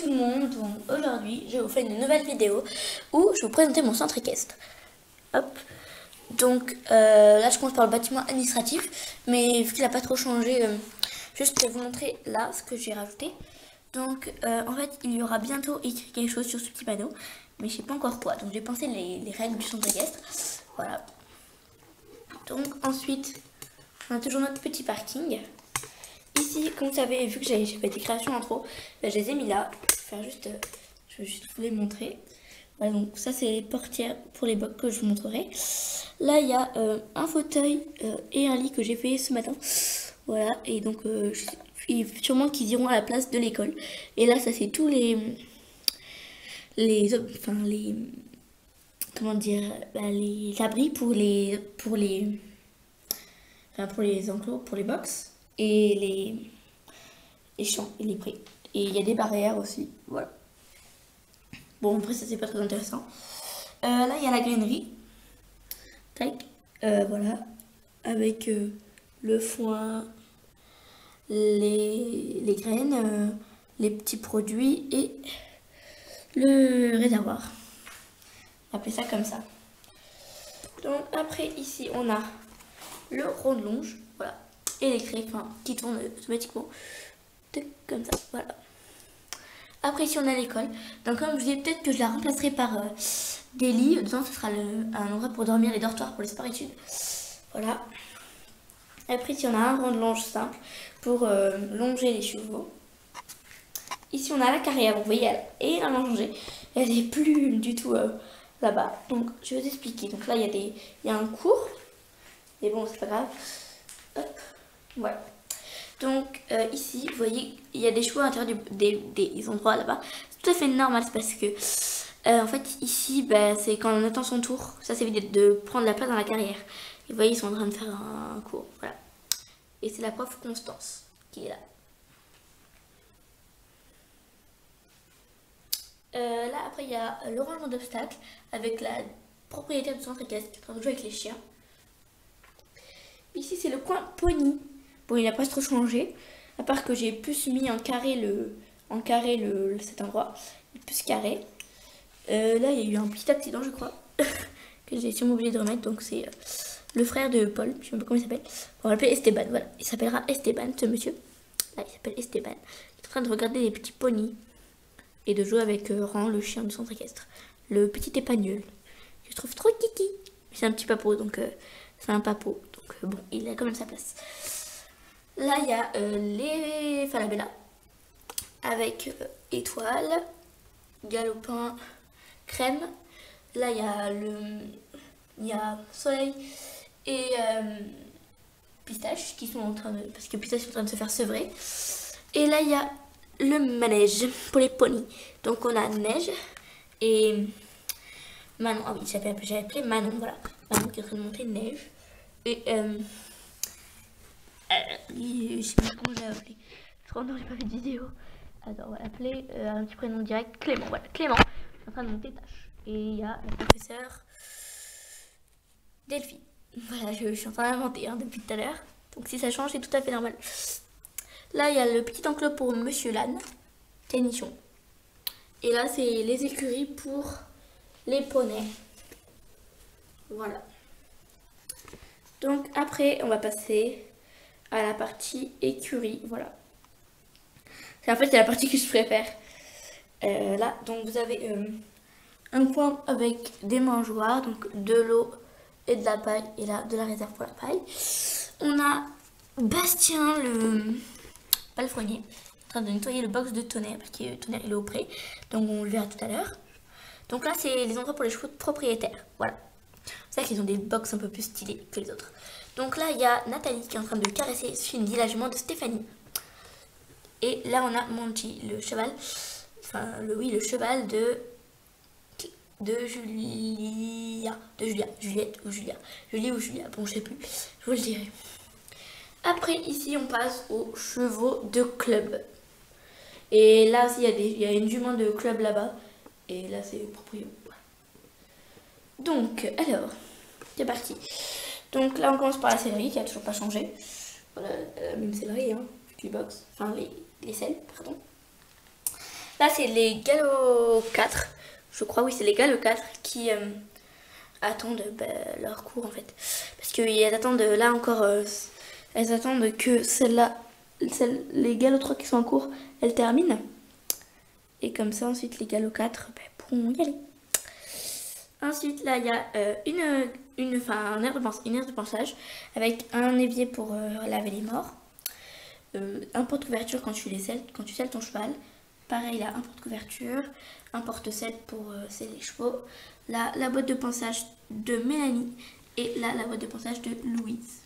tout le monde, donc aujourd'hui je vais vous faire une nouvelle vidéo où je vais vous présenter mon centre équestre. Hop. Donc là je commence par le bâtiment administratif, mais vu qu'il n'a pas trop changé, juste pour vous montrer là ce que j'ai rajouté. Donc en fait il y aura bientôt écrit quelque chose sur ce petit panneau, mais je sais pas encore quoi. Donc j'ai pensé les règles du centre équestre. Voilà. Donc ensuite on a toujours notre petit parking. Ici, comme vous savez, vu que j'ai fait des créations en trop, je les ai mis là. Je vais juste vous les montrer. Voilà, donc ça c'est les portières pour les box que je vous montrerai. Là, il y a un fauteuil et un lit que j'ai fait ce matin. Voilà, et donc sûrement qu'ils iront à la place de l'école. Et là, ça c'est tous comment dire, les abris pour les enclos, pour les box. Et les champs et les prés. Et il y a des barrières aussi. Voilà. Bon, après, ça, c'est pas très intéressant. Là, il y a la grainerie. Tac. Voilà. Avec le foin, les graines, les petits produits et le réservoir. On va appeler ça comme ça. Donc, après, ici, on a le rond de longe. Voilà. Électrique, enfin, qui tourne automatiquement. Comme ça, voilà. Après, ici, on a l'école. Donc, comme je disais, peut-être que je la remplacerai par des lits. Dedans, ce sera un endroit pour dormir, les dortoirs pour les sport-études. Voilà. Après, ici, on a un rond de longe simple pour longer les chevaux. Ici, on a la carrière. Vous voyez, elle est énormément changée. Elle n'est plus du tout là-bas. Donc, je vais vous expliquer. Donc là, il y a un cours. Mais bon, c'est pas grave. Hop. Voilà. Donc ici, vous voyez, il y a des chevaux à l'intérieur des endroits là-bas. C'est tout à fait normal, c'est parce que en fait ici, c'est quand on attend son tour. Ça, c'est éviter de prendre la place dans la carrière. Et vous voyez, ils sont en train de faire un cours. Voilà. Et c'est la prof Constance qui est là. Là, après, il y a le rangement d'obstacles avec la propriétaire du centre équestre qui est en train de jouer avec les chiens. Ici, c'est le coin pony. Bon, il n'a pas trop changé, à part que j'ai plus mis en carré cet endroit, plus carré. Là, il y a eu un petit accident, je crois, que j'ai sûrement oublié de remettre. Donc, c'est le frère de Paul, je ne sais pas comment il s'appelle. On va l'appeler Esteban, voilà. Il s'appellera Esteban, ce monsieur. Là, il s'appelle Esteban. Il est en train de regarder les petits ponis et de jouer avec Ran, le chien du centre équestre. Le petit épagnol. Je trouve trop kiki. C'est un petit papeau, donc c'est un papeau. Donc, bon, il a quand même sa place. Là, il y a les Falabella avec étoile, galopin, crème. Là, il y a soleil et pistache qui sont en train de... Parce que pistache est en train de se faire sevrer. Et là, il y a le manège pour les ponis. Donc, on a Neige et Manon. Ah oui, j'avais appelé Manon, voilà. Manon qui est en train de monter Neige. Et... je sais pas comment je l'ai appelé. Trop longtemps que j'ai pas fait de vidéo. Alors on va l'appeler un petit prénom direct. Clément. Voilà, Clément. Je suis en train de monter tâche. Et il y a la professeure Delphine. Voilà, je suis en train d'inventer depuis tout à l'heure. Donc si ça change, c'est tout à fait normal. Là, il y a le petit enclos pour Monsieur Lannes. Ténichon. Et là, c'est les écuries pour les poneys. Voilà. Donc après, on va passer à la partie écurie, voilà. En fait, c'est la partie que je préfère. Là, donc vous avez un coin avec des mangeoires, donc de l'eau et de la paille, et là, de la réserve pour la paille. On a Bastien, le palefrenier, en train de nettoyer le box de Tonnerre, parce que Tonnerre, il est au pré, donc on le verra tout à l'heure. Donc là, c'est les endroits pour les chevaux de propriétaires, voilà. C'est vrai qu'ils ont des box un peu plus stylés que les autres. Donc là, il y a Nathalie qui est en train de caresser Cindy, la jument de Stéphanie. Et là, on a Monty, le cheval, le cheval de Juliette ou Julia. Julie ou Julia, bon, je sais plus, je vous le dirai. Après, ici, on passe aux chevaux de club. Et là aussi, il y a une jument de club là-bas. Et là, c'est proprio. Donc, alors, c'est parti. Donc là, on commence par la sellerie qui a toujours pas changé. Voilà, même sellerie, hein, les box, enfin les selles, pardon. là c'est les Gallo 4. Je crois, oui, c'est les Gallo 4 qui attendent leur cours en fait. Parce qu'elles attendent là encore, elles attendent que celle-là, les Gallo 3 qui sont en cours, elles terminent. Et comme ça, ensuite, les Gallo 4 pourront y aller. Ensuite, là, il y a une aire de ponçage avec un évier pour laver les morts. Un porte-couverture quand tu selles ton cheval. Pareil, là, un porte-couverture, un porte-selle pour sceller les chevaux. Là, la boîte de ponçage de Mélanie. Et là, la boîte de ponçage de Louise.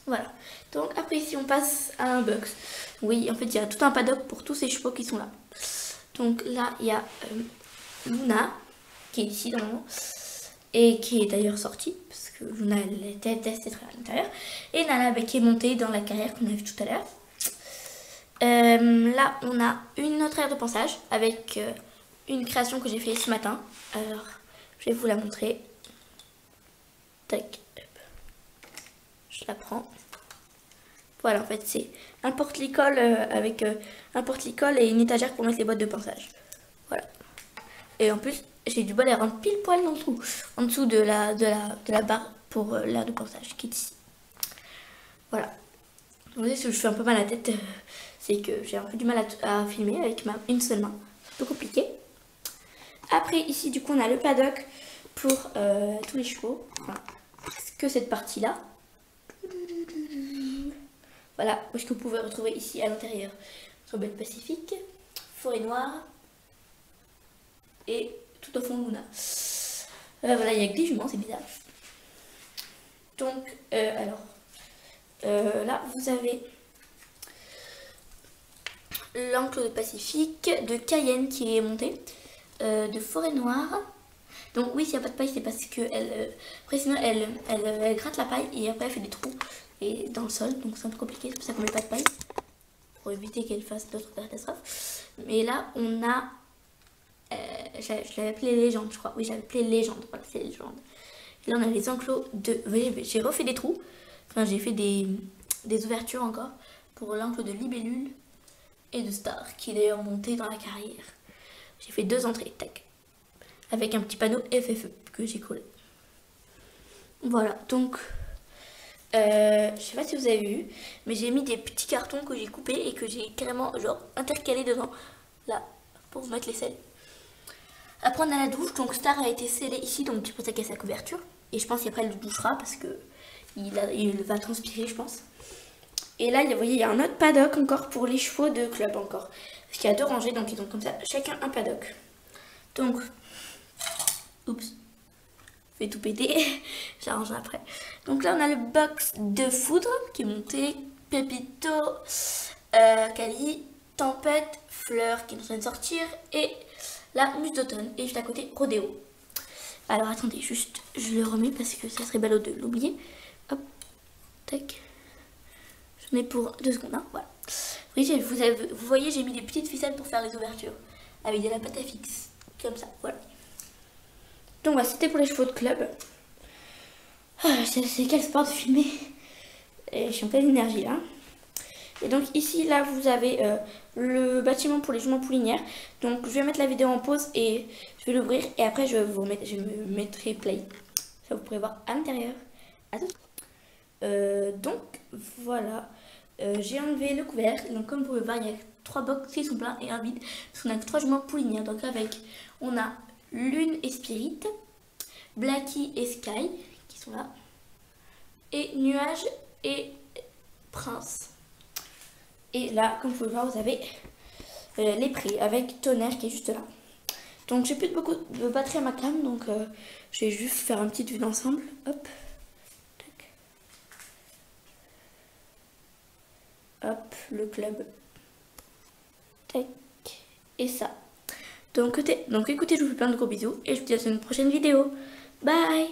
Voilà. Donc, après, ici, on passe à un box. Oui, en fait, il y a tout un paddock pour tous ces chevaux qui sont là. Donc, là, il y a Luna, qui est ici, normalement. Et qui est d'ailleurs sortie, parce que Luna, elle était testée à l'intérieur. Et Nala, qui est montée dans la carrière qu'on a vue tout à l'heure. Là, on a une autre aire de ponçage avec une création que j'ai fait ce matin. Alors, je vais vous la montrer. Tac. Je la prends. Voilà, en fait, c'est un porte-licol avec un porte-licol et une étagère pour mettre les boîtes de ponçage. Voilà. Et en plus, j'ai du bol à rendre pile poil en dessous de la barre pour l'aire de ponçage qui est ici. Voilà. Vous voyez, si je fais un peu mal à la tête, c'est que j'ai un peu du mal à filmer avec une seule main. C'est un peu compliqué. Après, ici, du coup, on a le paddock pour tous les chevaux. Enfin, que cette partie-là. Voilà, où est-ce que vous pouvez retrouver ici à l'intérieur Rebelle Pacifique, Forêt Noire et tout au fond Luna. Voilà, il y a que des juments, c'est bizarre. Donc, là, vous avez l'enclos de Pacifique, de Cayenne qui est monté, de Forêt Noire. Donc oui, s'il n'y a pas de paille, c'est parce que après sinon elle gratte la paille et après elle fait des trous dans le sol. Donc c'est un peu compliqué, c'est pour ça qu'on met pas de paille. Pour éviter qu'elle fasse d'autres catastrophes. Mais là, on a... je l'avais appelé légende, je crois. Oui, j'avais appelé légende. Voilà, c'est légende. Et là, on a les enclos de... Vous voyez, j'ai refait des trous. Enfin, j'ai fait des ouvertures encore pour l'enclos de Libellule et de Star, qui est d'ailleurs monté dans la carrière. J'ai fait 2 entrées, tac. Avec un petit panneau FFE que j'ai collé. Voilà, donc... je sais pas si vous avez vu, mais j'ai mis des petits cartons que j'ai coupés et que j'ai carrément genre intercalés dedans, là, pour mettre les selles. Après on a la douche, donc Star a été scellé ici, donc c'est pour ça qu'il y a sa couverture. Et je pense qu'après elle le douchera parce que il va transpirer, je pense. Et là, vous voyez, il y a un autre paddock encore pour les chevaux de club encore. Parce qu'il y a 2 rangées, donc ils ont comme ça, chacun un paddock. Donc, oups. Fait tout péter, j'arrangerai après. Donc là on a le box de foudre qui est monté, Pépito, Cali, Tempête, Fleur qui est en train de sortir et la mousse d'automne et juste à côté Rodéo. Alors attendez, juste je le remets parce que ça serait ballot de l'oublier. Hop, tac. J'en ai pour 2 secondes, hein, voilà. Oui, vous voyez, j'ai mis des petites ficelles pour faire les ouvertures avec de la pâte à fixe, comme ça, voilà. Donc voilà, c'était pour les chevaux de club. C'est quel sport de filmer. Et je suis en pleine énergie là. Et donc ici, là, vous avez le bâtiment pour les juments poulinières. Donc je vais mettre la vidéo en pause et je vais l'ouvrir. Et après, je me mettrai play. Ça, vous pourrez voir à l'intérieur. À tout. Donc voilà. J'ai enlevé le couvercle. Donc comme vous pouvez voir, il y a 3 box qui sont pleins et un vide. Parce qu'on a 3 juments poulinières. Donc avec, on a Lune et Spirit, Blacky et Sky qui sont là, et Nuage et Prince. Et là, comme vous pouvez voir, vous avez les prix avec Tonnerre qui est juste là. Donc j'ai plus beaucoup de batterie à ma cam, donc je vais juste faire une petite vue d'ensemble. Hop, tac. Hop, le club, tac, et ça. Donc écoutez, je vous fais plein de gros bisous et je vous dis à une prochaine vidéo. Bye!